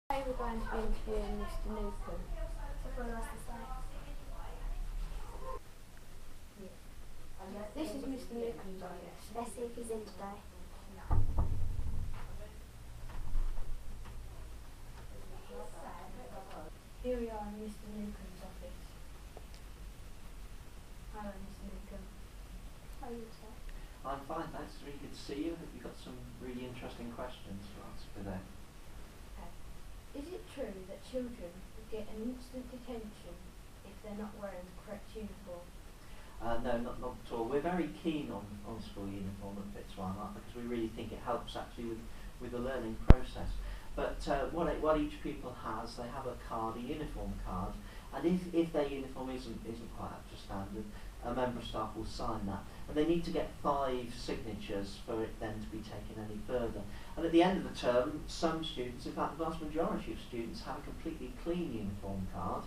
Today we're going to be interviewing Mr Newcombe. Everyone else is like, This is Mr Newcombe's office. let's see if he's in today. Here we are in Mr Newcombe's office. Hello Mr Newcombe. How are you today? I'm fine, thanks. It's really good to see you. I hope you've got some really interesting questions to answer today. Is it true that children get an instant detention if they're not wearing the correct uniform? No, not at all. We're very keen on school uniform at FitzWimarc because we really think it helps actually with the learning process. But what each pupil has, they have a card, a uniform card, and if their uniform isn't quite up to standard, a member of staff will sign that. And they need to get 5 signatures for it then to be taken any further. And at the end of the term, some students, in fact the vast majority of students, have a completely clean uniform card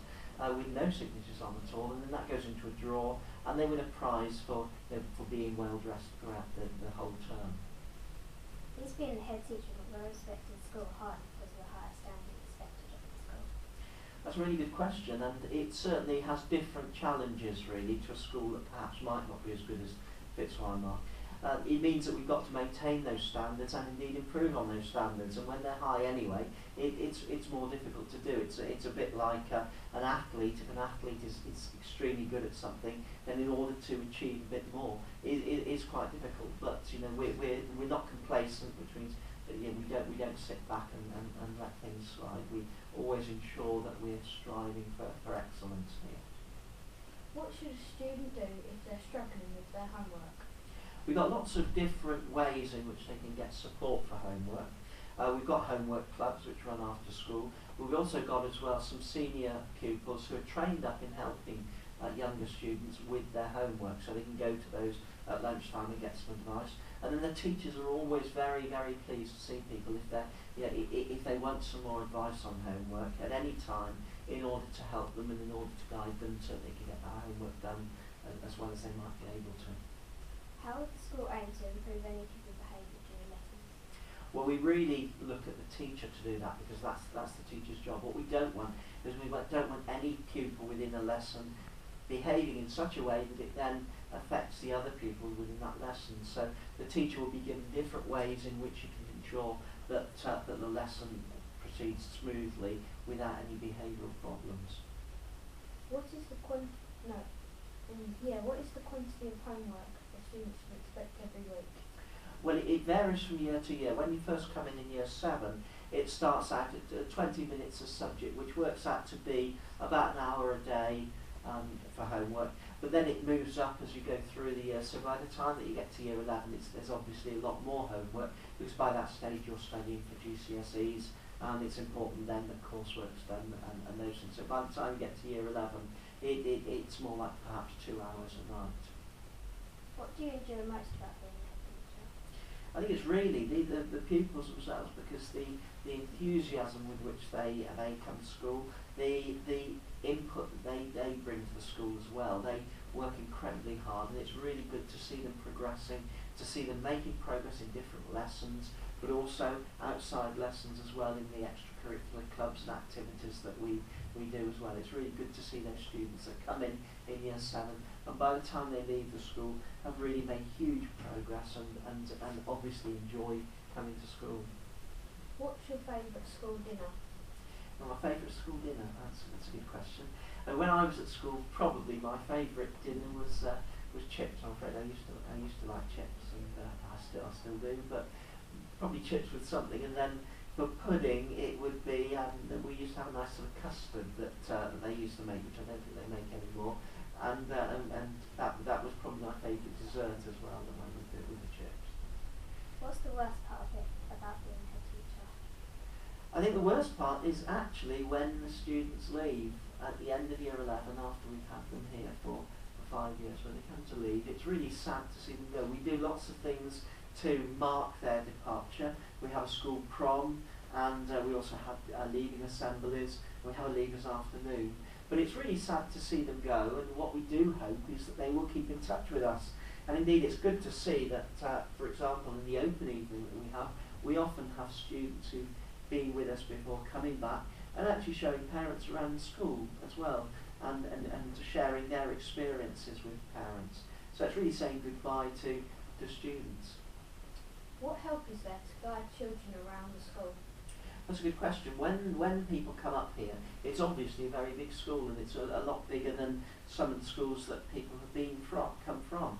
with no signatures on at all, and then that goes into a drawer, and they win a prize for being well dressed throughout the whole term. He's being the head teacher of a respected school high because of the higher standard expected of the school. That's a really good question, and it certainly has different challenges really to a school that perhaps might not be as good as FitzWimarc. It means that we've got to maintain those standards and indeed improve on those standards, and when they're high anyway, it's more difficult to do. It's a bit like an athlete. If an athlete is extremely good at something, then in order to achieve a bit more, it is quite difficult. But you know, we're not complacent, which means that we don't sit back and let things slide. We always ensure that we're striving for excellence here. What should a student do if they're struggling with their homework? We've got lots of different ways in which they can get support for homework. We've got homework clubs which run after school. We've also got as well some senior pupils who are trained up in helping younger students with their homework, so they can go to those at lunchtime and get some advice. And then the teachers are always very, very pleased to see people if they want some more advice on homework at any time, in order to help them and in order to guide them so they can get their homework done as well as they might be able to. How would the school aim to improve any pupil behaviour during lessons? Well, we really look at the teacher to do that, because that's the teacher's job. What we don't want is don't want any pupil within a lesson behaving in such a way that it then affects the other pupils within that lesson. So the teacher will be given different ways in which you can ensure that the lesson proceeds smoothly without any behavioural problems. What is the quantity of homework the students should expect every week? Well, it varies from year to year. When you first come in year 7, it starts out at 20 minutes a subject, which works out to be about an hour a day for homework. But then it moves up as you go through the year. So by the time that you get to year 11, there's obviously a lot more homework, because by that stage you're studying for GCSEs, and it's important then that coursework's done and those things. So by the time you get to year 11, it's more like perhaps 2 hours a night. What do you enjoy most about being a head teacher? I think it's really the pupils themselves, because the enthusiasm with which they come to school, the input that they bring to the school as well. They work incredibly hard, and it's really good to see them progressing, to see them making progress in different lessons, but also outside lessons as well, in the extracurricular clubs and activities that we do as well. It's really good to see those students that come in year 7, and by the time they leave the school have really made huge progress and obviously enjoy coming to school. What's your favourite school dinner? Well, my favourite school dinner, that's a good question. When I was at school, probably my favourite dinner was chips. I'm afraid I used to like chips, and I still do, but probably chips with something. And then for pudding, it would be we used to have a nice sort of custard that they used to make, which I don't think they make anymore. And that was probably my favourite dessert as well, the one with the chips. What's the worst part of it about being a head teacher? I think the worst part is actually when the students leave at the end of year 11, after we've had them here for 5 years. When they come to leave, it's really sad to see them go. We do lots of things to mark their departure. We have a school prom, and we also have leaving assemblies. We have a leavers afternoon. But it's really sad to see them go, and what we do hope is that they will keep in touch with us. And indeed, it's good to see that, for example, in the open evening that we often have students who being with us before coming back, and actually showing parents around the school as well, and sharing their experiences with parents. So it's really saying goodbye to students. What help is there to guide children around the school? That's a good question. When people come up here, it's obviously a very big school, and it's a lot bigger than some of the schools that people have come from.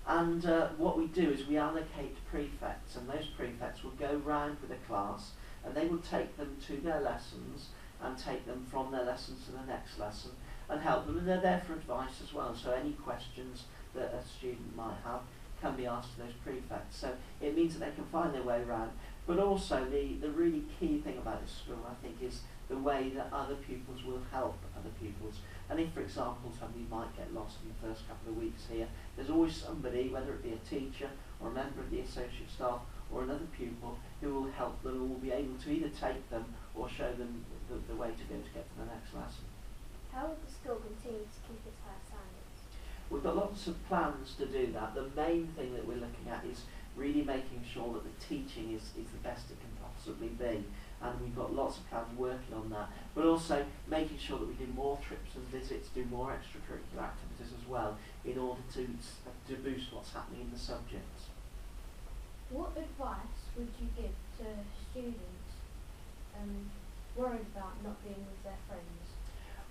And what we do is we allocate prefects, and those prefects will go round with a class, and they will take them to their lessons and take them from their lessons to the next lesson and help them. And they're there for advice as well, so any questions that a student might have can be asked to those prefects. So it means that they can find their way around. But also the really key thing about this school, I think, is the way that other pupils will help other pupils. And if, for example, somebody might get lost in the first couple of weeks here, there's always somebody, whether it be a teacher or a member of the associate staff or another pupil, who will help them and will be able to either take them or show them the way to go to get to the next lesson. How will the school continue to keep its high standards? We've got lots of plans to do that. The main thing that we're looking at is really making sure that the teaching is the best it can possibly be, and we've got lots of plans working on that, but also making sure that we do more trips and visits, do more extracurricular activities as well, in order to boost what's happening in the subjects. What advice would you give to students worried about not being with their friends?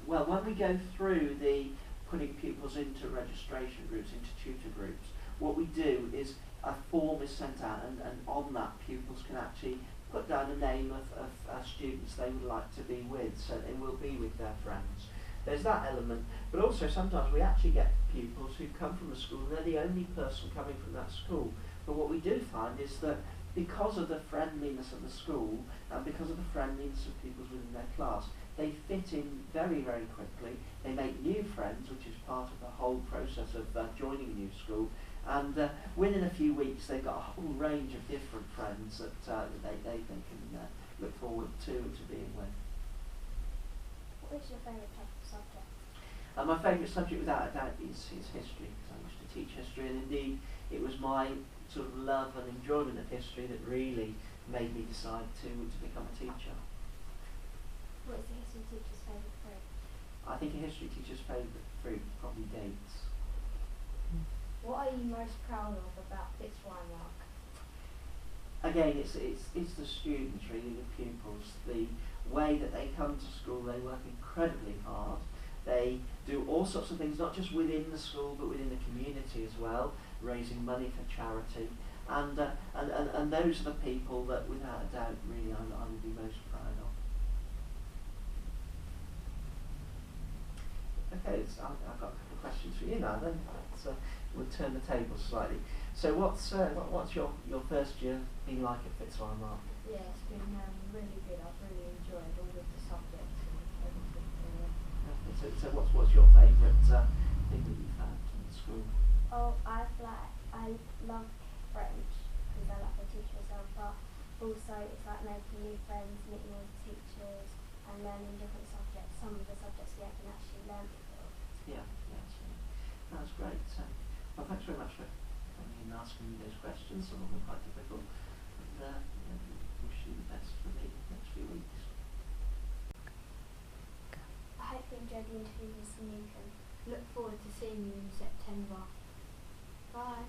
Well, when we go through the putting pupils into registration groups, into tutor groups, what we do is a form is sent out, and on that pupils can actually put down the name of students they would like to be with, so they will be with their friends. There's that element, but also sometimes we actually get pupils who come from a school and they're the only person coming from that school. But what we do find is that because of the friendliness of the school and because of the friendliness of pupils within their class, they fit in very, very quickly. They make new friends, which is part of the whole process of joining a new school. And within a few weeks, they've got a whole range of different friends that they can look forward to being with. What is your favourite type of subject? My favourite subject, without a doubt, is history, because I used to teach history, and indeed it was my sort of love and enjoyment of history that really made me decide to become a teacher. What is the history teacher's favourite fruit? I think a history teacher's favourite fruit probably dates. What are you most proud of about FitzWimarc? Again, it's the students, really, the pupils, the way that they come to school. They work incredibly hard. They do all sorts of things, not just within the school, but within the community as well, raising money for charity. And those are the people that, without a doubt, really I would be most proud of. Okay, I've got a couple of questions for you now then. We'll turn the tables slightly. So what's your first year been like at FitzWimarc? Yeah, it's been really good. I've really enjoyed all of the subjects and everything. So what's your favourite thing that you've had in school? Oh, I love French because I like the teacher as well, but also it's like making new friends, meeting new teachers and learning different subjects. Some of the subjects we haven't actually learned before. Yeah, that's great. Well, thanks very much for coming in and asking me those questions. Some of them quite difficult. And wish you the best for the next few weeks. I hope you enjoyed the interview with Mr Newcombe. Look forward to seeing you in September. Bye.